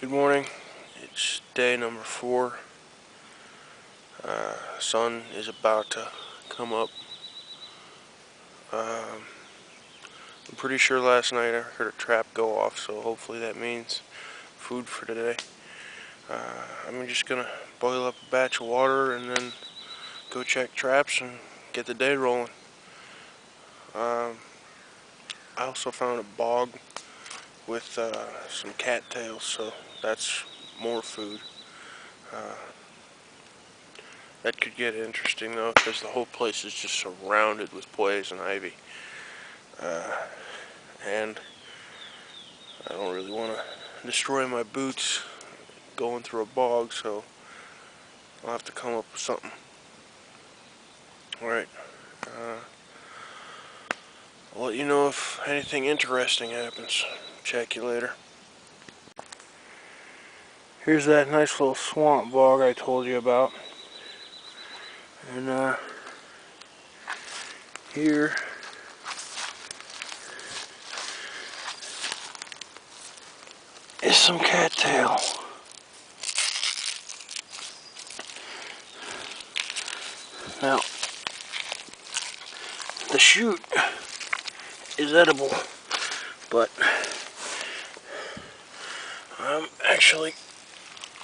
Good morning. It's day number 4. Sun is about to come up. I'm pretty sure last night I heard a trap go off, so hopefully that means food for today. I'm just gonna boil up a batch of water and then go check traps and get the day rolling. I also found a bog with some cattails, so that's more food. That could get interesting though, because the whole place is just surrounded with poison ivy. And I don't really want to destroy my boots going through a bog, so I'll have to come up with something. Alright, I'll let you know if anything interesting happens. Check you later. Here's that nice little swamp bog I told you about. And here is some cattail. Now, the shoot is edible, but I'm actually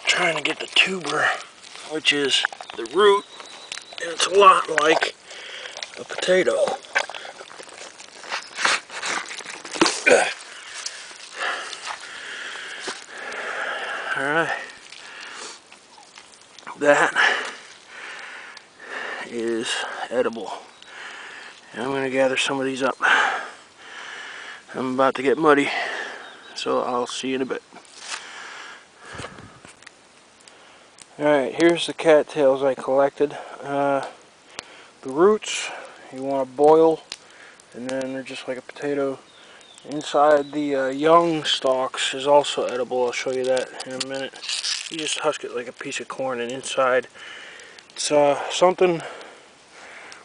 trying to get the tuber, which is the root, and it's a lot like a potato. Alright, that is edible. And I'm going to gather some of these up. I'm about to get muddy, so I'll see you in a bit. Alright, here's the cattails I collected. The roots you want to boil, and then they're just like a potato. Inside the young stalks is also edible. I'll show you that in a minute. You just husk it like a piece of corn, and inside it's something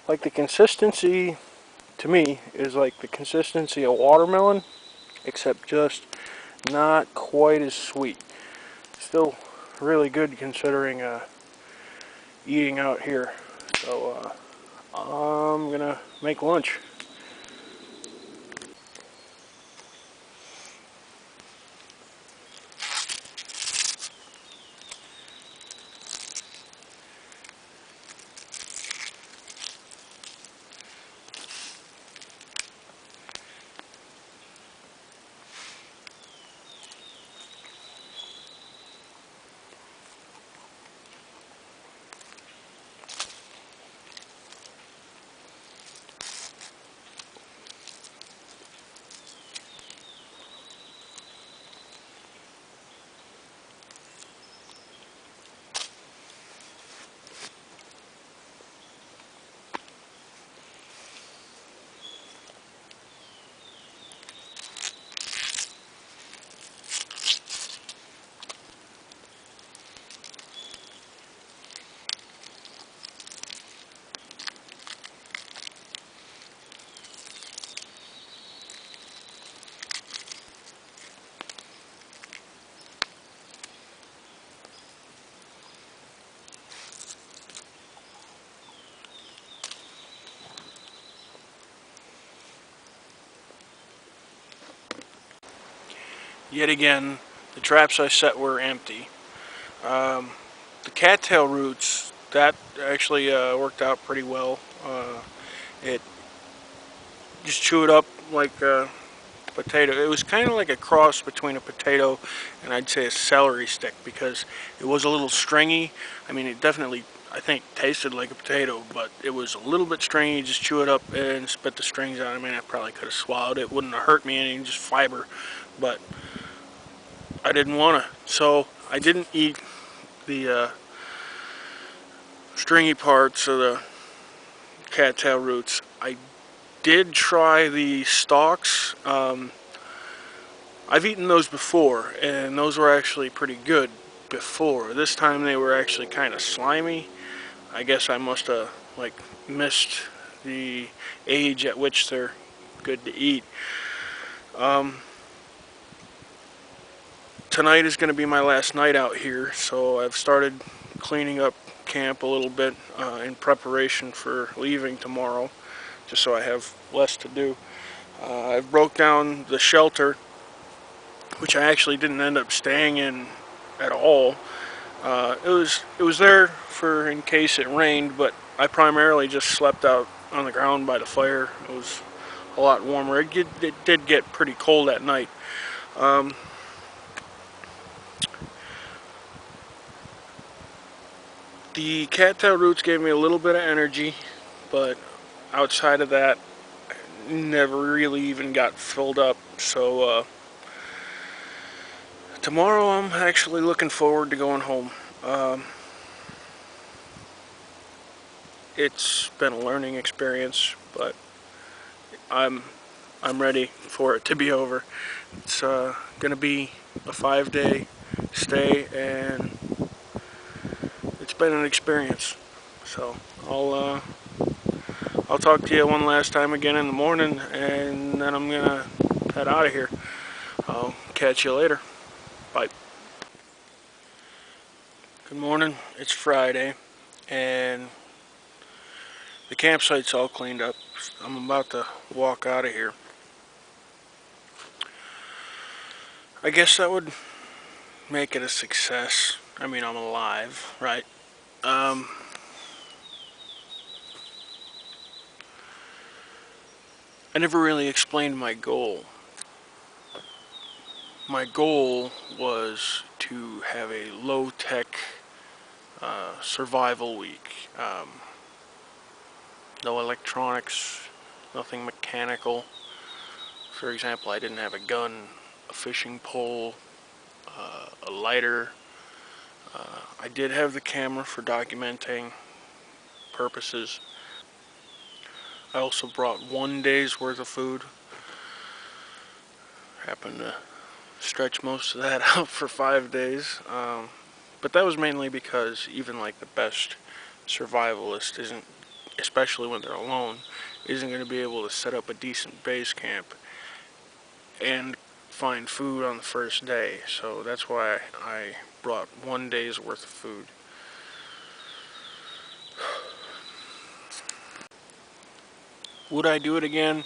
like the consistency, to me, is like the consistency of watermelon, except just not quite as sweet. Still really good considering eating out here. So I'm gonna make lunch. Yet again, the traps I set were empty. The cattail roots, that actually worked out pretty well. It just chew it up like a potato. It was kind of like a cross between a potato and I'd say a celery stick, because it was a little stringy. I mean, it definitely, I think, tasted like a potato, but it was a little bit stringy. Just chew it up and spit the strings out. I mean, I probably could have swallowed it. Wouldn't have hurt me any, just fiber. But I didn't want to, so I didn't eat the stringy parts of the cattail roots. I did try the stalks. I've eaten those before, and those were actually pretty good before. This time they were actually kind of slimy. I guess I must have missed the age at which they're good to eat. tonight is going to be my last night out here, so I've started cleaning up camp a little bit in preparation for leaving tomorrow, just so I have less to do. I broke down the shelter, which I actually didn't end up staying in at all. It was there for in case it rained, but I primarily just slept out on the ground by the fire. It was a lot warmer. It did get pretty cold at night. The cattail roots gave me a little bit of energy, but outside of that, never really even got filled up. So tomorrow I'm actually looking forward to going home. It's been a learning experience, but I'm ready for it to be over. It's gonna be a 5-day stay, and it's been an experience. So I'll talk to you one last time again in the morning, and then I'm gonna head out of here. I'll catch you later. Bye. Good morning. It's Friday, and the campsite's all cleaned up. I'm about to walk out of here. I guess that would make it a success. I mean, I'm alive, right? I never really explained my goal. My goal was to have a low-tech survival week. No electronics, nothing mechanical. For example, I didn't have a gun, a fishing pole, a lighter. I did have the camera for documenting purposes. I also brought 1 day's worth of food. Happened to stretch most of that out for 5 days. But that was mainly because even like the best survivalist isn't, especially when they're alone, isn't going to be able to set up a decent base camp and find food on the first day. So that's why I brought 1 day's worth of food. Would I do it again?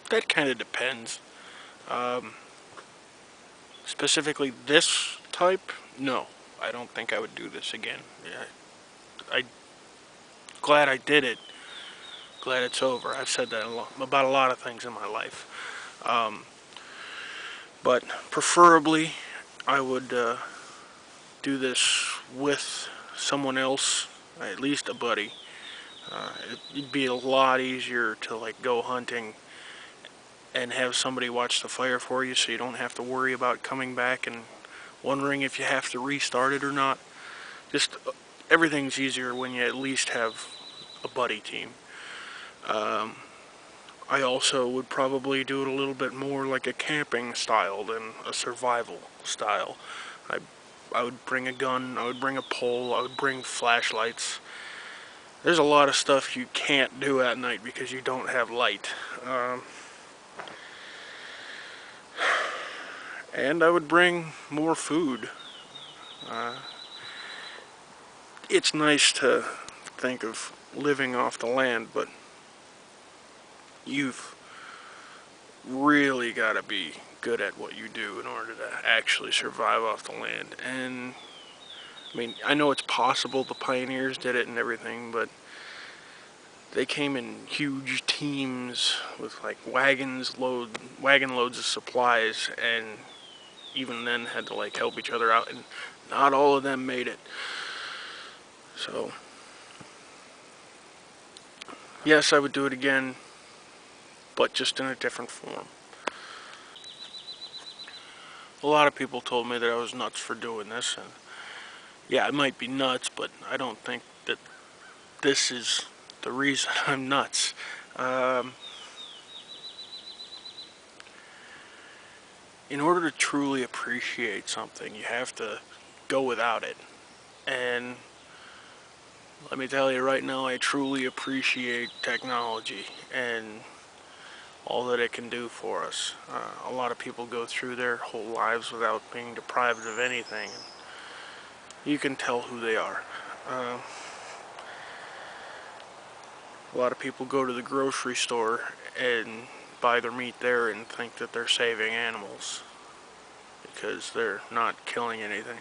That kind of depends. Specifically this type, no. I don't think I would do this again. Yeah, I'm glad I did it. Glad it's over. I've said that about a lot of things in my life. But preferably, I would do this with someone else, at least a buddy. It'd be a lot easier to like go hunting and have somebody watch the fire for you, so you don't have to worry about coming back and wondering if you have to restart it or not. Just everything's easier when you at least have a buddy team. I also would probably do it a little bit more like a camping style than a survival style. I would bring a gun, I would bring a pole, I would bring flashlights. There's a lot of stuff you can't do at night because you don't have light. And I would bring more food. It's nice to think of living off the land, but you've really got to be good at what you do in order to actually survive off the land. And I mean, I know it's possible, the pioneers did it and everything, but they came in huge teams with like wagon loads of supplies, and even then had to like help each other out, and not all of them made it. So yes, I would do it again, but just in a different form. A lot of people told me that I was nuts for doing this, and yeah, I might be nuts, but I don't think that this is the reason I'm nuts. In order to truly appreciate something, you have to go without it. And let me tell you right now, I truly appreciate technology. And all that it can do for us. A lot of people go through their whole lives without being deprived of anything. You can tell who they are. A lot of people go to the grocery store and buy their meat there and think that they're saving animals because they're not killing anything.